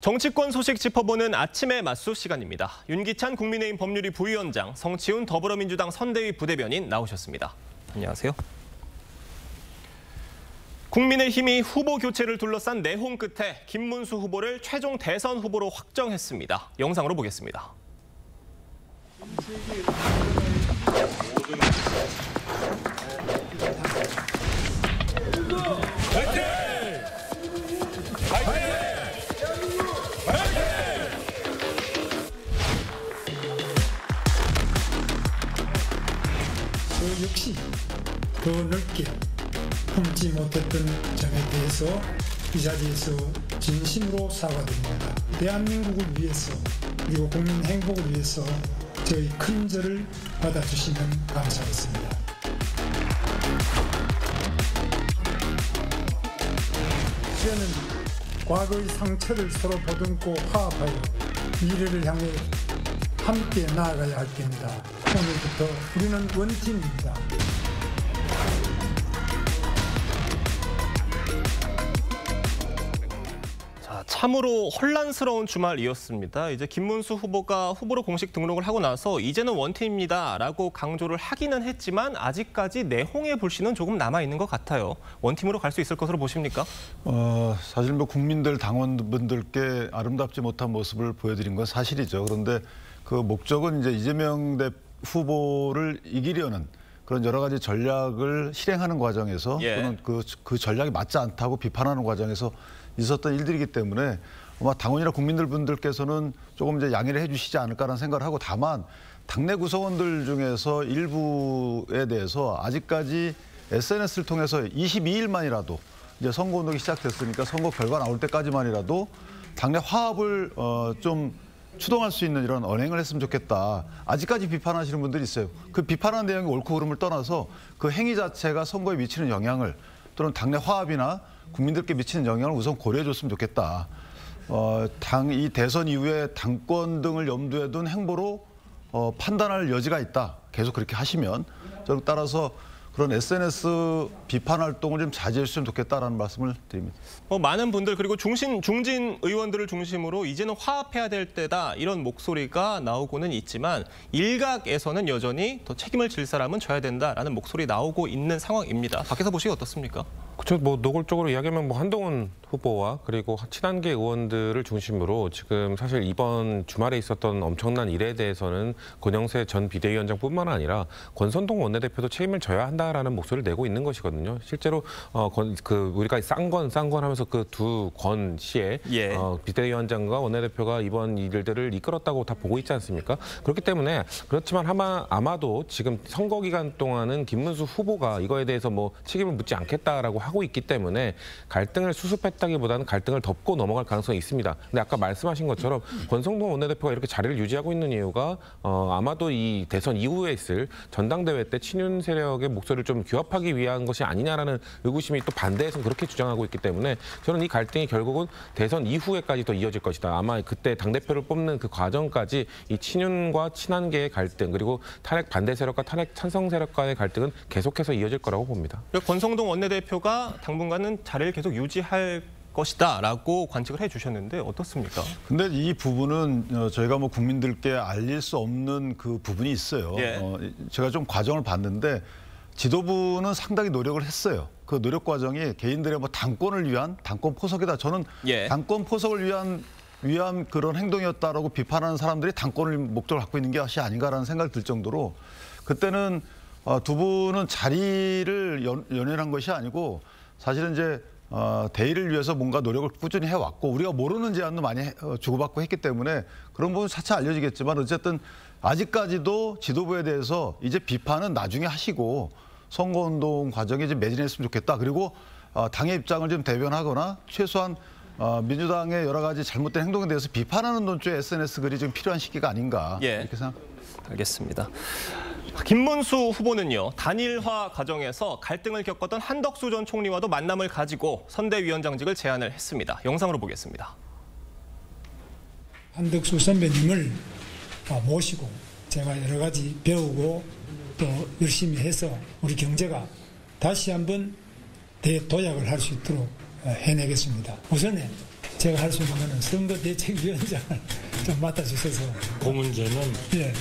정치권 소식 짚어보는 아침의 맞수 시간입니다. 윤기찬 국민의힘 법률위 부위원장, 성치훈 더불어민주당 선대위 부대변인 나오셨습니다. 안녕하세요. 국민의힘이 후보 교체를 둘러싼 내홍 끝에 김문수 후보를 최종 대선 후보로 확정했습니다. 영상으로 보겠습니다. 저 역시 더 넓게 품지 못했던 점에 대해서 이 자리에서 진심으로 사과드립니다. 대한민국을 위해서 그리고 국민 행복을 위해서 저희 큰 절을 받아주시면 감사하겠습니다. 이제는 과거의 상처를 서로 보듬고 화합하여 미래를 향해 함께 나아가야 할 때입니다. 오늘부터 우리는 원팀입니다. 참으로 혼란스러운 주말이었습니다. 이제 김문수 후보가 후보로 공식 등록을 하고 나서 이제는 원팀입니다라고 강조를 하기는 했지만 아직까지 내홍의 불씨는 조금 남아있는 것 같아요. 원팀으로 갈 수 있을 것으로 보십니까? 사실 국민들 당원분들께 아름답지 못한 모습을 보여드린 건 사실이죠. 그런데 그 목적은 이제 이재명 후보를 이기려는 그런 여러 가지 전략을 실행하는 과정에서 또는 그 전략이 맞지 않다고 비판하는 과정에서 있었던 일들이기 때문에 아마 당원이나 국민들분들께서는 조금 이제 양해를 해주시지 않을까라는 생각을 하고, 다만 당내 구성원들 중에서 일부에 대해서 아직까지 SNS를 통해서 22일만이라도 이제 선거운동이 시작됐으니까 선거 결과 나올 때까지만이라도 당내 화합을 좀 추동할 수 있는 이런 언행을 했으면 좋겠다. 아직까지 비판하시는 분들이 있어요. 그 비판하는 내용이 옳고 그름을 떠나서 그 행위 자체가 선거에 미치는 영향을 또는 당내 화합이나 국민들께 미치는 영향을 우선 고려해 줬으면 좋겠다. 이 대선 이후에 당권 등을 염두에 둔 행보로 판단할 여지가 있다. 계속 그렇게 하시면 저는 따라서 그런 SNS 비판 활동을 좀 자제해 주시면 좋겠다라는 말씀을 드립니다. 많은 분들 그리고 중진 의원들을 중심으로 이제는 화합해야 될 때다 이런 목소리가 나오고는 있지만 일각에서는 여전히 더 책임을 질 사람은 져야 된다라는 목소리 나오고 있는 상황입니다. 밖에서 보시기 어떻습니까? 그렇죠. 노골적으로 이야기하면 한동훈 후보와 그리고 친한계 의원들을 중심으로 지금 사실 이번 주말에 있었던 엄청난 일에 대해서는 권영세 전 비대위원장뿐만 아니라 권선동 원내대표도 책임을 져야 한다라는 목소리를 내고 있는 것이거든요. 실제로 우리가 쌍권 하면서 그 두 권 씨의 비대위원장과 원내대표가 이번 일들을 이끌었다고 다 보고 있지 않습니까? 그렇기 때문에 그렇지만 아마도 지금 선거 기간 동안은 김문수 후보가 이거에 대해서 책임을 묻지 않겠다라고 하고 있기 때문에 갈등을 수습했다기보다는 갈등을 덮고 넘어갈 가능성이 있습니다. 근데 아까 말씀하신 것처럼 권성동 원내대표가 이렇게 자리를 유지하고 있는 이유가 아마도 이 대선 이후에 있을 전당대회 때 친윤 세력의 목소리를 좀 규합하기 위한 것이 아니냐라는 의구심이 또 반대에서는 그렇게 주장하고 있기 때문에 저는 이 갈등이 결국은 대선 이후에까지 더 이어질 것이다. 아마 그때 당대표를 뽑는 그 과정까지 이 친윤과 친한계의 갈등 그리고 탄핵 반대 세력과 탄핵 찬성 세력과의 갈등은 계속해서 이어질 거라고 봅니다. 권성동 원내대표가 당분간은 자리를 계속 유지할 것이다라고 관측을 해주셨는데 어떻습니까? 근데 이 부분은 저희가 국민들께 알릴 수 없는 그 부분이 있어요. 제가 좀 과정을 봤는데 지도부는 상당히 노력을 했어요. 그 노력 과정이 개인들의 당권을 위한 당권 포석이다. 저는 당권 포석을 위한 그런 행동이었다라고 비판하는 사람들이 당권을 목적으로 갖고 있는 것이 아닌가라는 생각이 들 정도로 그때는 두 분은 자리를 연연한 것이 아니고 사실은 이제 대의를 위해서 뭔가 노력을 꾸준히 해왔고 우리가 모르는 제안도 많이 주고받고 했기 때문에 그런 부분 차차 알려지겠지만 어쨌든 아직까지도 지도부에 대해서 이제 비판은 나중에 하시고 선거운동 과정에 이제 매진했으면 좋겠다. 그리고 당의 입장을 좀 대변하거나 최소한 민주당의 여러 가지 잘못된 행동에 대해서 비판하는 논조의 SNS 글이 좀 필요한 시기가 아닌가 이렇게 생각합니다. 알겠습니다. 김문수 후보는요, 단일화 과정에서 갈등을 겪었던 한덕수 전 총리와도 만남을 가지고 선대위원장직을 제안을 했습니다. 영상으로 보겠습니다. 한덕수 선배님을 모시고 제가 여러 가지 배우고 또 열심히 해서 우리 경제가 다시 한번 대도약을 할 수 있도록 해내겠습니다. 우선에 제가 할 수 있는 거는 선거대책위원장을 좀 맡아주셔서. 그 문제는 예.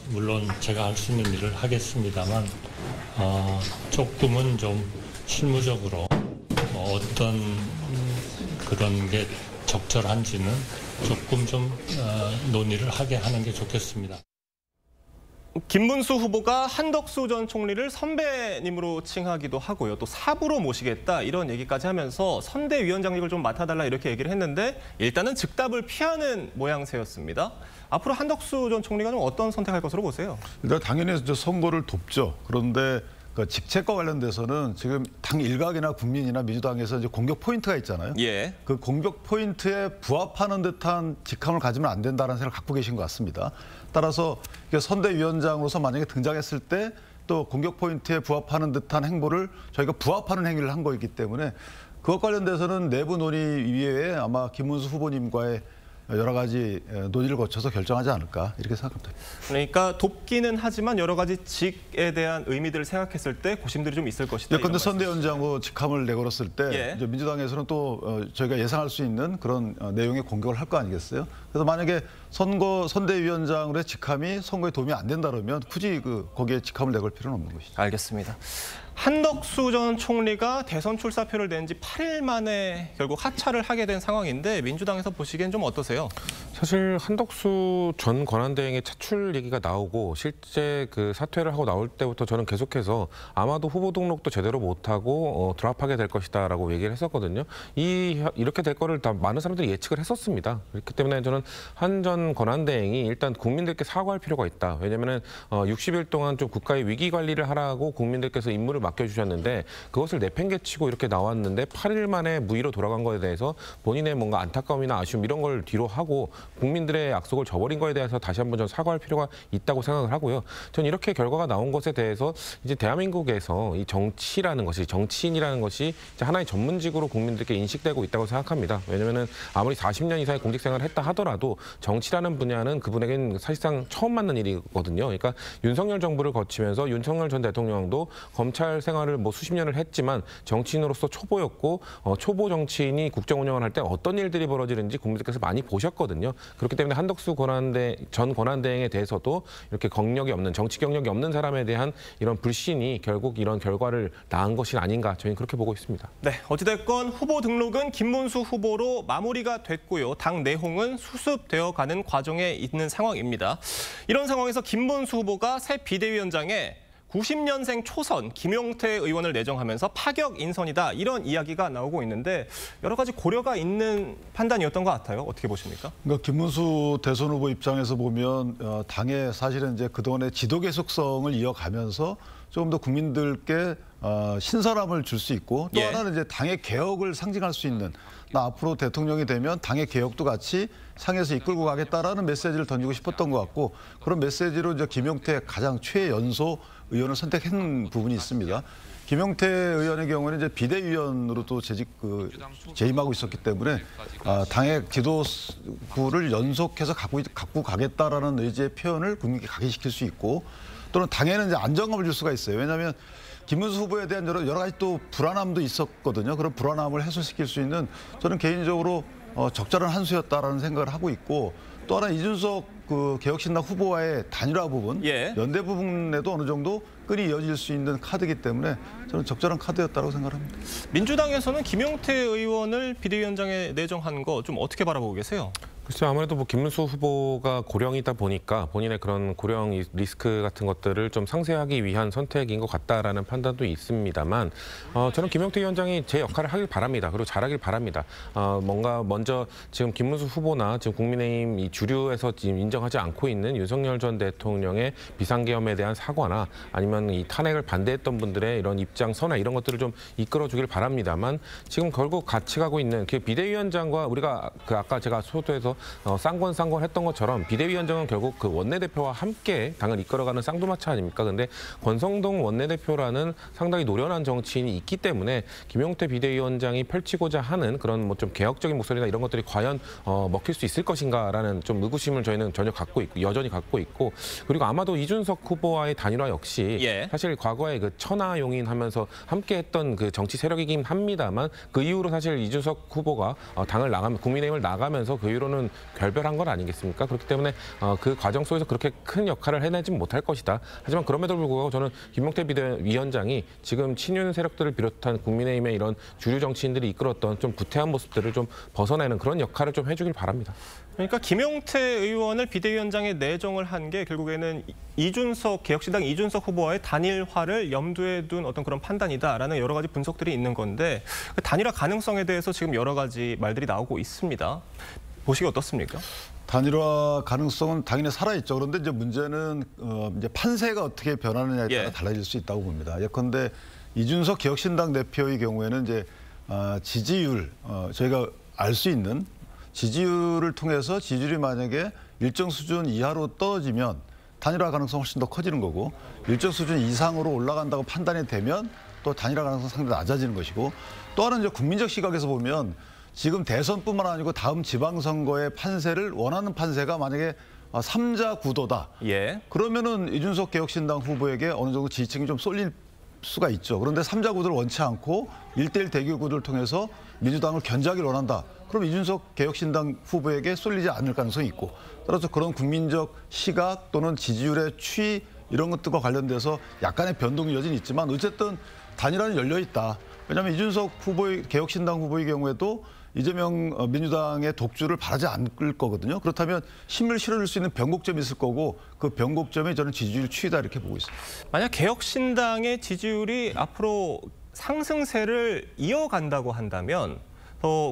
물론 제가 할 수 있는 일을 하겠습니다만 조금은 좀 실무적으로 어떤 그런 게 적절한지는 조금 좀 논의를 하게 하는 게 좋겠습니다. 김문수 후보가 한덕수 전 총리를 선배님으로 칭하기도 하고요. 또 사부로 모시겠다 이런 얘기까지 하면서 선대위원장직을 좀 맡아달라 이렇게 얘기를 했는데 일단은 즉답을 피하는 모양새였습니다. 앞으로 한덕수 전 총리가 좀 어떤 선택할 것으로 보세요? 일단 당연히 선거를 돕죠. 그런데 그 직책과 관련돼서는 지금 당 일각이나 국민이나 민주당에서 이제 공격 포인트가 있잖아요. 예. 그 공격 포인트에 부합하는 듯한 직함을 가지면 안 된다는 생각을 갖고 계신 것 같습니다. 따라서 선대위원장으로서 만약에 등장했을 때 또 공격 포인트에 부합하는 듯한 행보를 저희가 부합하는 행위를 한 거이기 때문에 그것 관련돼서는 내부 논의 이외에 아마 김문수 후보님과의 여러 가지 논의를 거쳐서 결정하지 않을까 이렇게 생각합니다. 그러니까 돕기는 하지만 여러 가지 직에 대한 의미들을 생각했을 때 고심들이 좀 있을 것이다. 그런데 선대위원장으로 직함을 내걸었을 때 예. 이제 민주당에서는 또 저희가 예상할 수 있는 그런 내용의 공격을 할 거 아니겠어요? 그래서 만약에 선대위원장으로의 직함이 선거에 도움이 안 된다 그러면 굳이 거기에 직함을 내걸 필요는 없는 것이죠. 알겠습니다. 한덕수 전 총리가 대선 출사표를 낸 지 8일 만에 결국 하차를 하게 된 상황인데 민주당에서 보시기엔 좀 어떠세요? 사실 한덕수 전 권한대행의 차출 얘기가 나오고 실제 그 사퇴를 하고 나올 때부터 저는 계속해서 아마도 후보 등록도 제대로 못하고 드랍하게 될 것이다라고 얘기를 했었거든요. 이렇게 될 거를 다 많은 사람들이 예측을 했었습니다. 그렇기 때문에 저는 한 전 권한대행이 일단 국민들께 사과할 필요가 있다. 왜냐하면 60일 동안 좀 국가의 위기 관리를 하라고 국민들께서 임무를 맡겨주셨는데 그것을 내팽개치고 이렇게 나왔는데 8일 만에 무의로 돌아간 거에 대해서 본인의 뭔가 안타까움이나 아쉬움 이런 걸 뒤로 하고 국민들의 약속을 저버린 거에 대해서 다시 한번 좀 사과할 필요가 있다고 생각을 하고요. 전 이렇게 결과가 나온 것에 대해서 이제 대한민국에서 이 정치라는 것이 정치인이라는 것이 이제 하나의 전문직으로 국민들께 인식되고 있다고 생각합니다. 왜냐하면 아무리 40년 이상의 공직 생활을 했다 하더라도 정치라는 분야는 그분에겐 사실상 처음 맞는 일이거든요. 그러니까 윤석열 정부를 거치면서 윤석열 전 대통령도 검찰 생활을 수십 년을 했지만 정치인으로서 초보였고 초보 정치인이 국정 운영을 할 때 어떤 일들이 벌어지는지 국민들께서 많이 보셨거든요. 그렇기 때문에 한덕수 전 권한대행에 대해서도 이렇게 경력이 없는 정치 경력이 없는 사람에 대한 이런 불신이 결국 이런 결과를 낳은 것이 아닌가 저희는 그렇게 보고 있습니다. 네, 어찌됐건 후보 등록은 김문수 후보로 마무리가 됐고요. 당 내홍은 수습되어 가는 과정에 있는 상황입니다. 이런 상황에서 김문수 후보가 새 비대위원장에 90년생 초선 김용태 의원을 내정하면서 파격 인선이다 이런 이야기가 나오고 있는데 여러 가지 고려가 있는 판단이었던 것 같아요. 어떻게 보십니까? 그러니까 김문수 대선 후보 입장에서 보면 당의 사실은 이제 그동안의 지도 계속성을 이어가면서 조금 더 국민들께 신선함을 줄 수 있고 또 예. 하나는 이제 당의 개혁을 상징할 수 있는 나 앞으로 대통령이 되면 당의 개혁도 같이 상에서 이끌고 가겠다라는 메시지를 던지고 싶었던 것 같고 그런 메시지로 이제 김용태 가장 최연소 의원을 선택한 부분이 있습니다. 김용태 의원의 경우는 이제 비대위원으로 또 재임하고 있었기 때문에 당의 지도부를 연속해서 갖고 가겠다라는 의지의 표현을 국민께 각인시킬 수 있고 또는 당에는 이제 안정감을 줄 수가 있어요. 왜냐하면 김문수 후보에 대한 여러 가지 또 불안함도 있었거든요. 그런 불안함을 해소시킬 수 있는 저는 개인적으로 적절한 한 수였다라는 생각을 하고 있고 또 하나 이준석 개혁신당 후보와의 단일화 부분, 예. 연대 부분에도 어느 정도 끈이 이어질 수 있는 카드이기 때문에 저는 적절한 카드였다고 생각합니다. 민주당에서는 김용태 의원을 비대위원장에 내정한 거 좀 어떻게 바라보고 계세요? 글쎄요, 아무래도 김문수 후보가 고령이다 보니까 본인의 그런 고령 리스크 같은 것들을 좀 상쇄하기 위한 선택인 것 같다라는 판단도 있습니다만 저는 김용태 위원장이 제 역할을 하길 바랍니다. 그리고 잘하길 바랍니다. 뭔가 먼저 지금 김문수 후보나 지금 국민의힘 이 주류에서 지금 인정하지 않고 있는 윤석열 전 대통령의 비상계엄에 대한 사과나 아니면 이 탄핵을 반대했던 분들의 이런 입장, 선화 이런 것들을 좀 이끌어주길 바랍니다만 지금 결국 같이 가고 있는 그 비대위원장과 우리가 아까 제가 소도에서 하면서 쌍권했던 것처럼 비대위원장은 결국 그 원내대표와 함께 당을 이끌어가는 쌍두마차 아닙니까? 근데 권성동 원내대표라는 상당히 노련한 정치인이 있기 때문에 김용태 비대위원장이 펼치고자 하는 그런 뭐 좀 개혁적인 목소리나 이런 것들이 과연 먹힐 수 있을 것인가라는 좀 의구심을 저희는 여전히 갖고 있고, 그리고 아마도 이준석 후보와의 단일화 역시 사실 과거에 그 천하용인하면서 함께했던 그 정치 세력이긴 합니다만 그 이후로 사실 이준석 후보가 당을 국민의힘을 나가면서 그 이후로는 결별한 건 아니겠습니까? 그렇기 때문에 그 과정 속에서 그렇게 큰 역할을 해내진 못할 것이다. 하지만 그럼에도 불구하고 저는 김용태 비대위원장이 지금 친윤 세력들을 비롯한 국민의힘의 이런 주류 정치인들이 이끌었던 좀 구태한 모습들을 좀 벗어내는 그런 역할을 좀 해주길 바랍니다. 그러니까 김용태 의원을 비대위원장에 내정을 한 게 결국에는 개혁신당 이준석 후보와의 단일화를 염두에 둔 어떤 그런 판단이다라는 여러 가지 분석들이 있는 건데, 그 단일화 가능성에 대해서 지금 여러 가지 말들이 나오고 있습니다. 보시기 어떻습니까? 단일화 가능성은 당연히 살아있죠. 그런데 이제 문제는 이제 판세가 어떻게 변하느냐에 따라 달라질 수 있다고 봅니다. 예컨대 이준석 개혁신당 대표의 경우에는 이제 지지율, 저희가 알 수 있는 지지율을 통해서 지지율이 만약에 일정 수준 이하로 떨어지면 단일화 가능성이 훨씬 더 커지는 거고, 일정 수준 이상으로 올라간다고 판단이 되면 또 단일화 가능성이 상당히 낮아지는 것이고, 또 하나는 이제 국민적 시각에서 보면 지금 대선뿐만 아니고 다음 지방선거의 판세를 원하는 판세가 만약에 3자 구도다. 그러면은 이준석 개혁신당 후보에게 어느 정도 지지층이 좀 쏠릴 수가 있죠. 그런데 3자 구도를 원치 않고 1대1 대결 구도를 통해서 민주당을 견제하기를 원한다. 그럼 이준석 개혁신당 후보에게 쏠리지 않을 가능성이 있고, 따라서 그런 국민적 시각 또는 지지율의 추이 이런 것들과 관련돼서 약간의 변동이 여전히 있지만 어쨌든 단일화는 열려 있다. 왜냐하면 이준석 후보의 개혁신당 후보의 경우에도 이재명 민주당의 독주를 바라지 않을 거거든요. 그렇다면 힘을 실어줄 수 있는 변곡점이 있을 거고, 그 변곡점이 저는 지지율 추이다 이렇게 보고 있습니다. 만약 개혁신당의 지지율이 앞으로 상승세를 이어간다고 한다면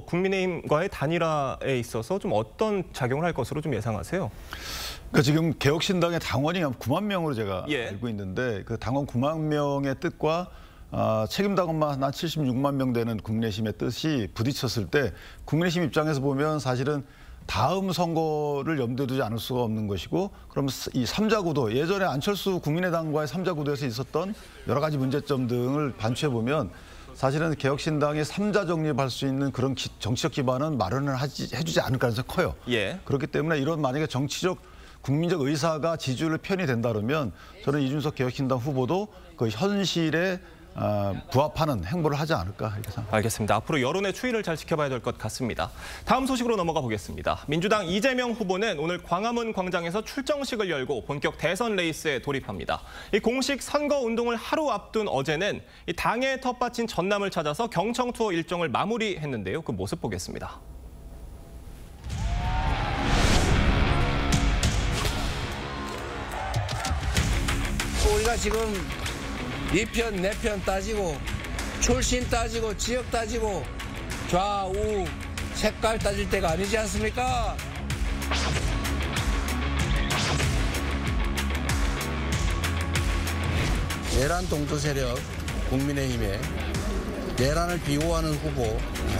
국민의힘과의 단일화에 있어서 좀 어떤 작용을 할 것으로 좀 예상하세요? 그러니까 지금 개혁신당의 당원이 9만 명으로 제가 알고 있는데, 그 당원 9만 명의 뜻과 책임 당원만 한 76만 명 되는 국민의힘의 뜻이 부딪혔을 때 국민의힘 입장에서 보면 사실은 다음 선거를 염두에 두지 않을 수가 없는 것이고, 그럼 이 3자 구도, 예전에 안철수 국민의당과의 3자 구도에서 있었던 여러 가지 문제점 등을 반추해 보면 사실은 개혁신당이 3자 정립할 수 있는 그런 정치적 기반은 마련을 해주지 않을 가능성이 커요. 그렇기 때문에 이런 만약에 정치적 국민적 의사가 지지율을 편이 된다 그러면 저는 이준석 개혁신당 후보도 그 현실에 부합하는 행보를 하지 않을까 이렇게 생각합니다. 알겠습니다. 앞으로 여론의 추이를 잘 지켜봐야 될 것 같습니다. 다음 소식으로 넘어가 보겠습니다. 민주당 이재명 후보는 오늘 광화문 광장에서 출정식을 열고 본격 대선 레이스에 돌입합니다. 이 공식 선거 운동을 하루 앞둔 어제는 이 당의 텃밭인 전남을 찾아서 경청 투어 일정을 마무리했는데요. 그 모습 보겠습니다. 우리가 지금 이 편, 내 편 따지고 출신 따지고 지역 따지고 좌우 색깔 따질 때가 아니지 않습니까? 내란 동조 세력 국민의힘에 내란을 비호하는 후보,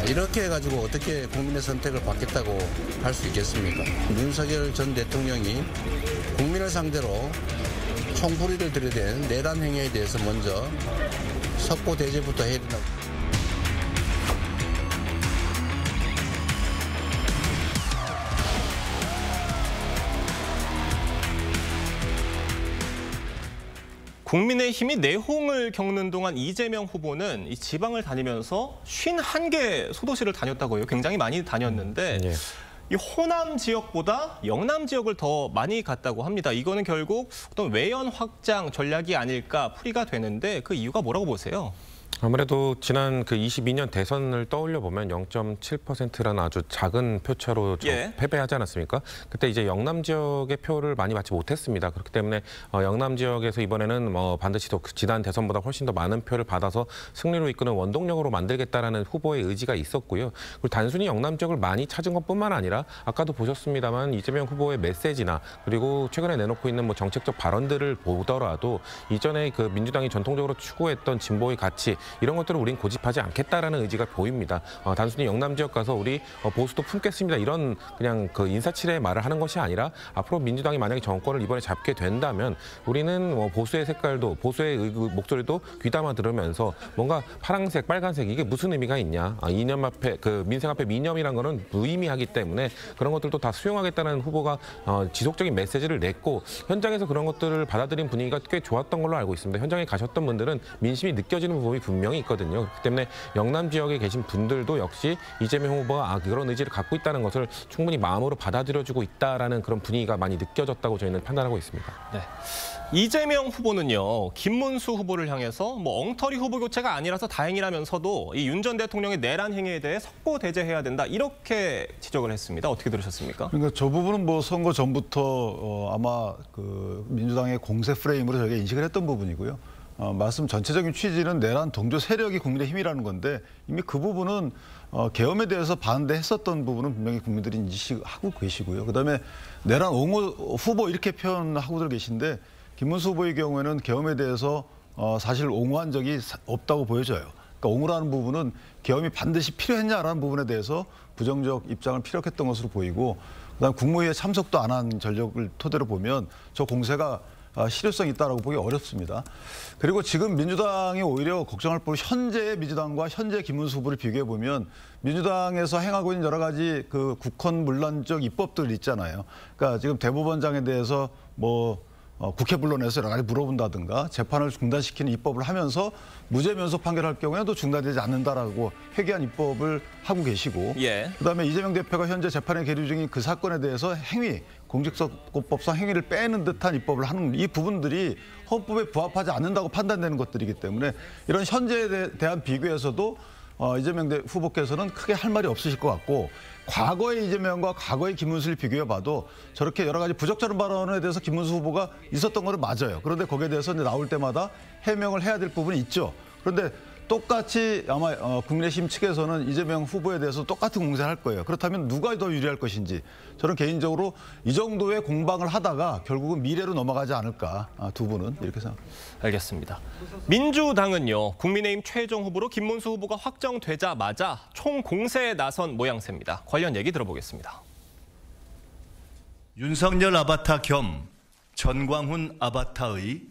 이렇게 해가지고 어떻게 국민의 선택을 받겠다고 할 수 있겠습니까? 윤석열 전 대통령이 국민을 상대로 총부리를 들이댄 내란 행위에 대해서 먼저 석고 대죄부터 해야 된다고. 국민의힘이 내홍을 겪는 동안 이재명 후보는 이 지방을 다니면서 51개 소도시를 다녔다고요. 굉장히 많이 다녔는데 이 호남 지역보다 영남 지역을 더 많이 갔다고 합니다. 이거는 결국 어떤 외연 확장 전략이 아닐까 풀이가 되는데 그 이유가 뭐라고 보세요? 아무래도 지난 그 22년 대선을 떠올려 보면 0.7%라는 아주 작은 표차로 패배하지 않았습니까? 그때 이제 영남 지역의 표를 많이 받지 못했습니다. 그렇기 때문에 영남 지역에서 이번에는 반드시 더 지난 대선보다 훨씬 더 많은 표를 받아서 승리로 이끄는 원동력으로 만들겠다라는 후보의 의지가 있었고요. 그리고 단순히 영남 지역을 많이 찾은 것뿐만 아니라 아까도 보셨습니다만 이재명 후보의 메시지나 그리고 최근에 내놓고 있는 뭐 정책적 발언들을 보더라도 이전에 그 민주당이 전통적으로 추구했던 진보의 가치 이런 것들을 우린 고집하지 않겠다라는 의지가 보입니다. 단순히 영남 지역 가서 우리 보수도 품겠습니다. 이런 그냥 그 인사치레의 말을 하는 것이 아니라 앞으로 민주당이 만약에 정권을 이번에 잡게 된다면 우리는 보수의 색깔도 보수의 목소리도 귀담아 들으면서 뭔가 파란색, 빨간색 이게 무슨 의미가 있냐? 이념 앞에 그 민생 앞에 이념이란 거는 무의미하기 때문에 그런 것들도 다 수용하겠다는 후보가 지속적인 메시지를 냈고 현장에서 그런 것들을 받아들인 분위기가 꽤 좋았던 걸로 알고 있습니다. 현장에 가셨던 분들은 민심이 느껴지는 부분이 분명히 있거든요. 그렇기 때문에 영남 지역에 계신 분들도 역시 이재명 후보가 그런 의지를 갖고 있다는 것을 충분히 마음으로 받아들여주고 있다라는 그런 분위기가 많이 느껴졌다고 저희는 판단하고 있습니다. 네. 이재명 후보는요, 김문수 후보를 향해서 엉터리 후보 교체가 아니라서 다행이라면서도 이 윤 전 대통령의 내란 행위에 대해 석고대죄해야 된다 이렇게 지적을 했습니다. 어떻게 들으셨습니까? 그러니까 저 부분은 선거 전부터 아마 그 민주당의 공세 프레임으로 저희가 인식을 했던 부분이고요. 말씀 전체적인 취지는 내란 동조 세력이 국민의힘이라는 건데 이미 그 부분은 계엄에 대해서 반대했었던 부분은 분명히 국민들이 인식하고 계시고요. 그다음에 내란 옹호 후보 이렇게 표현하고들 계신데 김문수 후보의 경우에는 계엄에 대해서 사실 옹호한 적이 없다고 보여져요. 그러니까 옹호라는 부분은 계엄이 반드시 필요했냐라는 부분에 대해서 부정적 입장을 피력했던 것으로 보이고 그다음 국무회의에 참석도 안 한 전력을 토대로 보면 저 공세가 실효성이 있다라고 보기 어렵습니다. 그리고 지금 민주당이 오히려 걱정할 부분 현재의 민주당과 현재 김문수 후보를 비교해 보면 민주당에서 행하고 있는 여러 가지 그 국헌 문란적 입법들 있잖아요. 그러니까 지금 대법원장에 대해서 국회 불러내서 여러 가지 물어본다든가 재판을 중단시키는 입법을 하면서 무죄 면석 판결할 경우에도 중단되지 않는다라고 회개한 입법을 하고 계시고 그다음에 이재명 대표가 현재 재판에 계류 중인 그 사건에 대해서 행위, 공직선거법상 행위를 빼는 듯한 입법을 하는 이 부분들이 헌법에 부합하지 않는다고 판단되는 것들이기 때문에 이런 현재에 대한 비교에서도 이재명 후보께서는 크게 할 말이 없으실 것 같고 과거의 이재명과 과거의 김문수를 비교해봐도 저렇게 여러 가지 부적절한 발언에 대해서 김문수 후보가 있었던 거는 맞아요. 그런데 거기에 대해서 이제 나올 때마다 해명을 해야 될 부분이 있죠. 그런데 똑같이 아마 국민의힘 측에서는 이재명 후보에 대해서 똑같은 공세를 할 거예요. 그렇다면 누가 더 유리할 것인지 저는 개인적으로 이 정도의 공방을 하다가 결국은 미래로 넘어가지 않을까 두 분은 이렇게 생각합니다. 알겠습니다. 민주당은요, 국민의힘 최종 후보로 김문수 후보가 확정되자마자 총공세에 나선 모양새입니다. 관련 얘기 들어보겠습니다. 윤석열 아바타 겸 전광훈 아바타의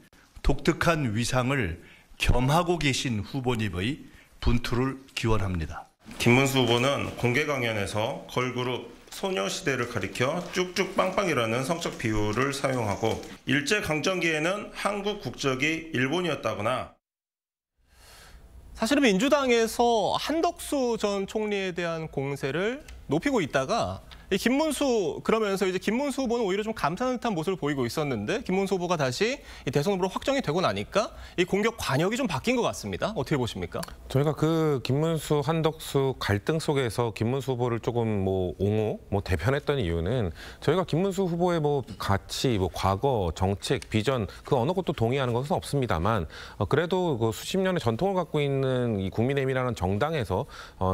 독특한 위상을 겸하고 계신 후보님의 분투를 기원합니다. 김문수 후보는 공개 강연에서 걸그룹 소녀시대를 가리켜 쭉쭉 빵빵이라는 성적 비유를 사용하고 일제강점기에는 한국 국적이 일본이었다거나 사실은 민주당에서 한덕수 전 총리에 대한 공세를 높이고 있다가 그러면서 이제 김문수 후보는 오히려 좀 감싸는 듯한 모습을 보이고 있었는데 김문수 후보가 다시 대선 후보로 확정이 되고 나니까 이 공격 관역이 좀 바뀐 것 같습니다. 어떻게 보십니까? 저희가 그 김문수, 한덕수 갈등 속에서 김문수 후보를 조금 옹호, 대편했던 이유는 저희가 김문수 후보의 가치, 과거, 정책, 비전 그 어느 것도 동의하는 것은 없습니다만 그래도 그 수십 년의 전통을 갖고 있는 이 국민의힘이라는 정당에서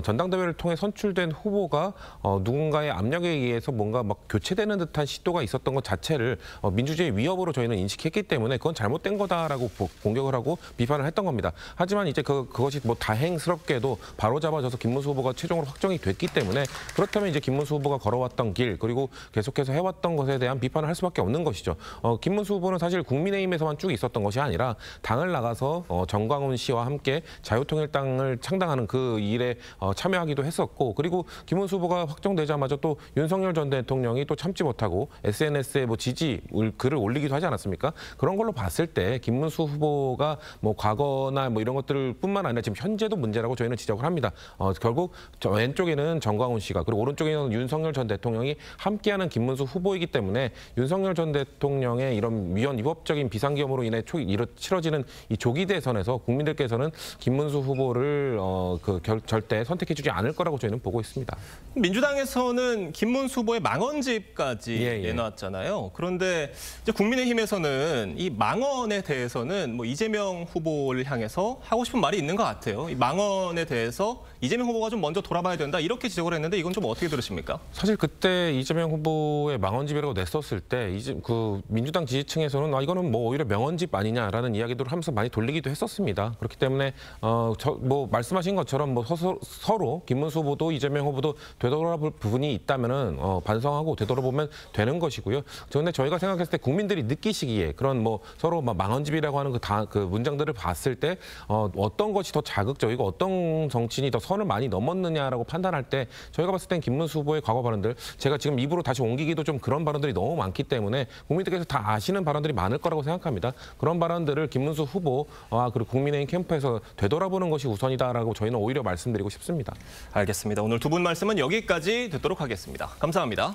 전당대회를 통해 선출된 후보가 누군가의 압력에 의해서 뭔가 교체되는 듯한 시도가 있었던 것 자체를 민주주의 위협으로 저희는 인식했기 때문에 그건 잘못된 거다라고 공격을 하고 비판을 했던 겁니다. 하지만 이제 그것이 다행스럽게도 바로 잡아져서 김문수 후보가 최종으로 확정이 됐기 때문에 그렇다면 이제 김문수 후보가 걸어왔던 길 그리고 계속해서 해왔던 것에 대한 비판을 할 수밖에 없는 것이죠. 김문수 후보는 사실 국민의힘에서만 쭉 있었던 것이 아니라 당을 나가서 정광훈 씨와 함께 자유통일당을 창당하는 그 일에 참여하기도 했었고 그리고 김문수 후보가 확정되자마자 또 윤석열 전 대통령이 또 참지 못하고 SNS에 지지 글을 올리기도 하지 않았습니까? 그런 걸로 봤을 때 김문수 후보가 과거나 이런 것들 뿐만 아니라 지금 현재도 문제라고 저희는 지적을 합니다. 결국 왼쪽에는 정광훈 씨가 그리고 오른쪽에는 윤석열 전 대통령이 함께하는 김문수 후보이기 때문에 윤석열 전 대통령의 이런 위헌위법적인 비상계엄으로 인해 치러지는 이 조기 대선에서 국민들께서는 김문수 후보를 절대 선택해주지 않을 거라고 저희는 보고 있습니다. 민주당에서는 김문수 후보의 망언집까지 예. 내놨잖아요. 그런데 이제 국민의힘에서는 이 망언에 대해서는 뭐 이재명 후보를 향해서 하고 싶은 말이 있는 것 같아요. 이 망언에 대해서 이재명 후보가 좀 먼저 돌아봐야 된다 이렇게 지적을 했는데 이건 좀 어떻게 들으십니까? 사실 그때 이재명 후보의 망언집이라고 냈었을 때 이제 그 민주당 지지층에서는 이거는 뭐 오히려 명언집 아니냐라는 이야기들을 하면서 많이 돌리기도 했었습니다. 그렇기 때문에 뭐 말씀하신 것처럼 뭐 서로 김문수 후보도 이재명 후보도 되돌아볼 부분이 있다면은 반성하고 되돌아보면 되는 것이고요. 그런데 저희가 생각했을 때 국민들이 느끼시기에 그런 뭐 서로 망언집이라고 하는 그 문장들을 봤을 때 어떤 것이 더 자극적이고 어떤 정치인이 더 선을 많이 넘었느냐라고 판단할 때 저희가 봤을 땐 김문수 후보의 과거 발언들 제가 지금 입으로 다시 옮기기도 좀 그런 발언들이 너무 많기 때문에 국민들께서 다 아시는 발언들이 많을 거라고 생각합니다. 그런 발언들을 김문수 후보 그리고 국민의힘 캠프에서 되돌아보는 것이 우선이다라고 저희는 오히려 말씀드리고 싶습니다. 알겠습니다. 오늘 두 분 말씀은 여기까지 듣도록 하겠습니다. 감사합니다.